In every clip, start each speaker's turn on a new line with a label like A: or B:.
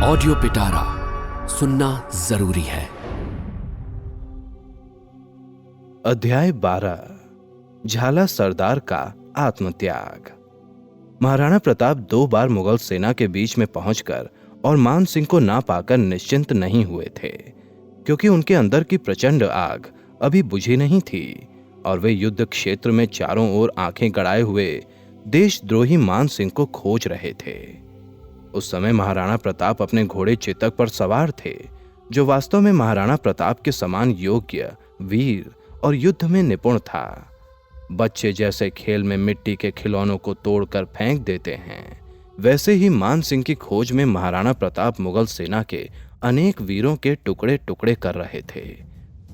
A: Audio पिटारा सुनना जरूरी है।
B: अध्याय 12 झाला सरदार का आत्मत्याग। महाराणा प्रताप 2 बार मुगल सेना के बीच में पहुंचकर और मान सिंह को ना पाकर निश्चिंत नहीं हुए थे, क्योंकि उनके अंदर की प्रचंड आग अभी बुझी नहीं थी और वे युद्ध क्षेत्र में चारों ओर आंखें गड़ाए हुए देशद्रोही मान सिंह को खोज रहे थे। उस समय महाराणा प्रताप अपने घोड़े चेतक पर सवार थे, जो वास्तव में महाराणा प्रताप के समान योग्य, वीर और युद्ध में निपुण था। बच्चे जैसे खेल में मिट्टी के खिलौनों को तोड़कर फेंक देते हैं, वैसे ही मान सिंह की खोज में महाराणा प्रताप मुगल सेना के अनेक वीरों के टुकड़े टुकड़े कर रहे थे।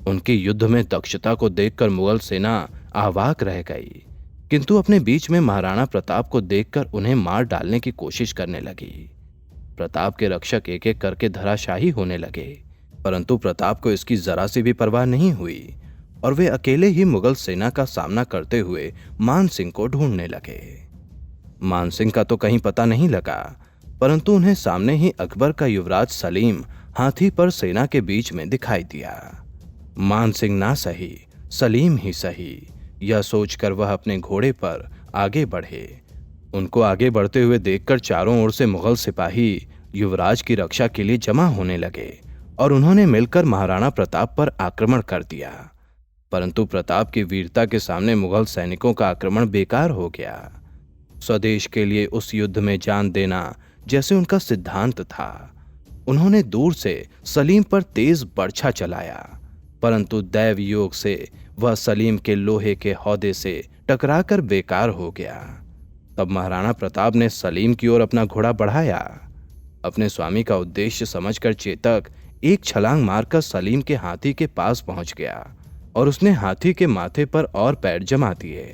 B: उनकी युद्ध में दक्षता को देखकर मुगल सेना अवाक रह गई, किंतु अपने बीच में महाराणा प्रताप को देखकर उन्हें मार डालने की कोशिश करने लगी। प्रताप के रक्षक एक एक करके धराशाही होने लगे, परंतु प्रताप को इसकी जरा सी भी परवाह नहीं हुई और वे अकेले ही मुगल सेना का सामना करते हुए मान सिंह को ढूंढने लगे। मान सिंह का तो कहीं पता नहीं लगा, परंतु उन्हें सामने ही अकबर का युवराज सलीम हाथी पर सेना के बीच में दिखाई दिया। मान सिंह ना सही, सलीम ही सही, यह सोचकर वह अपने घोड़े पर आगे बढ़े। उनको आगे बढ़ते हुए देखकर चारों ओर से मुगल सिपाही युवराज की रक्षा के लिए जमा होने लगे और उन्होंने मिलकर महाराणा प्रताप पर आक्रमण कर दिया। परंतु प्रताप की वीरता के सामने मुगल सैनिकों का आक्रमण बेकार हो गया। स्वदेश के लिए उस युद्ध में जान देना जैसे उनका सिद्धांत था। उन्होंने दूर से सलीम पर तेज बर्छा चलाया, परंतु दैव योग से वह सलीम के लोहे के हौदे से टकराकर बेकार हो गया। तब महाराणा प्रताप ने सलीम की ओर अपना घोड़ा बढ़ाया। अपने स्वामी का उद्देश्य समझकर चेतक एक छलांग मारकर सलीम के हाथी के पास पहुंच गया और उसने हाथी के माथे पर और पैर जमा दिए।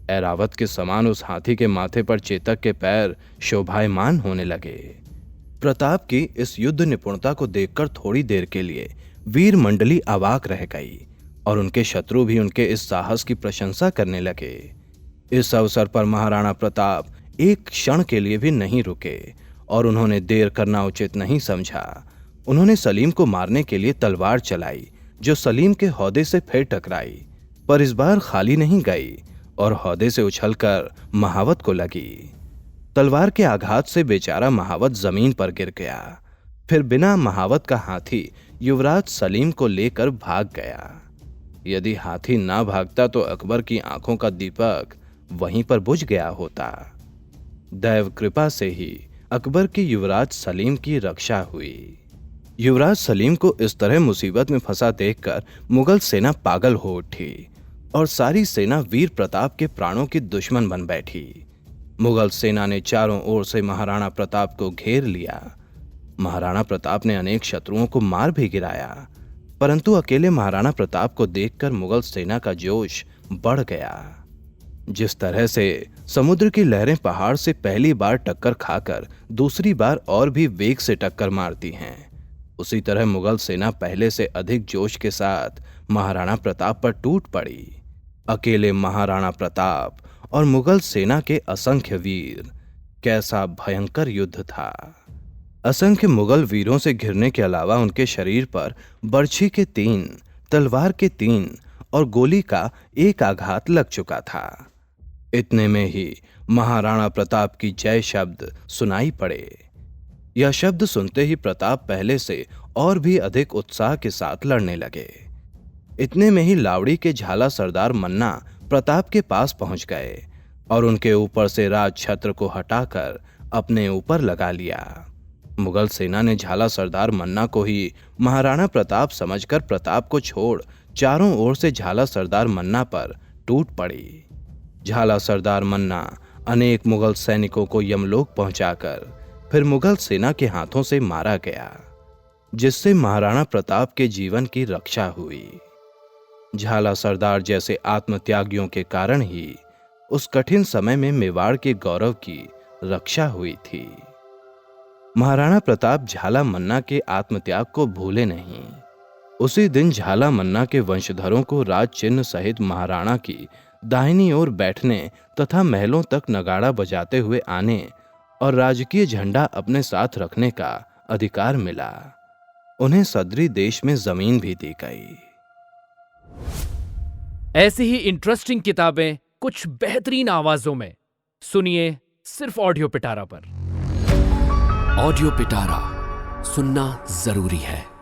B: ऐरावत के समान उस हाथी के माथे पर चेतक के पैर शोभायमान होने लगे। प्रताप की इस युद्ध निपुणता को देखकर थोड़ी देर के लिए वीर मंडली अवाक रह गई और उनके शत्रु भी उनके इस साहस की प्रशंसा करने लगे। इस अवसर पर महाराणा प्रताप एक क्षण के लिए भी नहीं रुके और उन्होंने देर करना उचित नहीं समझा। उन्होंने सलीम को मारने के लिए तलवार चलाई, जो सलीम के हौदे से फिर टकराई, पर इस बार खाली नहीं गई और हौदे से उछलकर महावत को लगी। तलवार के आघात से बेचारा महावत जमीन पर गिर गया। फिर बिना महावत का हाथी युवराज सलीम को लेकर भाग गया। यदि हाथी ना भागता तो अकबर की आंखों का दीपक वहीं पर बुझ गया होता। दैव कृपा से ही अकबर की युवराज सलीम की रक्षा हुई। युवराज सलीम को इस तरह मुसीबत में फंसा देखकर मुगल सेना पागल हो उठी और सारी सेना वीर प्रताप के प्राणों की दुश्मन बन बैठी। मुगल सेना ने चारों ओर से महाराणा प्रताप को घेर लिया। महाराणा प्रताप ने अनेक शत्रुओं को मार भी गिराया, परंतु अकेले महाराणा प्रताप को देखकर मुगल सेना का जोश बढ़ गया। जिस तरह से समुद्र की लहरें पहाड़ से पहली बार टक्कर खाकर दूसरी बार और भी वेग से टक्कर मारती हैं, उसी तरह मुगल सेना पहले से अधिक जोश के साथ महाराणा प्रताप पर टूट पड़ी। अकेले महाराणा प्रताप और मुगल सेना के असंख्य वीर, कैसा भयंकर युद्ध था। असंख्य मुगल वीरों से घिरने के अलावा उनके शरीर पर बर्छी के 3, तलवार के 3 और गोली का 1 आघात लग चुका था। इतने में ही महाराणा प्रताप की जय शब्द सुनाई पड़े। यह शब्द सुनते ही प्रताप पहले से और भी अधिक उत्साह के साथ लड़ने लगे। इतने में ही लावड़ी के झाला सरदार मन्ना प्रताप के पास पहुंच गए और उनके ऊपर से राज छत्र को हटाकर अपने ऊपर लगा लिया। मुगल सेना ने झाला सरदार मन्ना को ही महाराणा प्रताप समझकर प्रताप को छोड़ चारों ओर से झाला सरदार मन्ना पर टूट पड़ी। झाला सरदार मन्ना अनेक मुगल सैनिकों को यमलोक पहुंचाकर फिर मुगल सेना के हाथों से मारा गया, जिससे महाराणा प्रताप के जीवन की रक्षा हुई। झाला सरदार जैसे आत्मत्यागियों के कारण ही उस कठिन समय में मेवाड़ के गौरव की रक्षा हुई थी। महाराणा प्रताप झाला मन्ना के आत्मत्याग को भूले नहीं। उसी दिन झाला मन्ना के वंशधरों को राज चिन्ह सहित महाराणा की दाहिनी ओर बैठने तथा महलों तक नगाड़ा बजाते हुए आने और राजकीय झंडा अपने साथ रखने का अधिकार मिला। उन्हें सदरी देश में जमीन भी दी गई।
C: ऐसी ही इंटरेस्टिंग किताबें कुछ बेहतरीन आवाजों में सुनिए सिर्फ ऑडियो पिटारा पर।
A: ऑडियो पिटारा सुनना जरूरी है।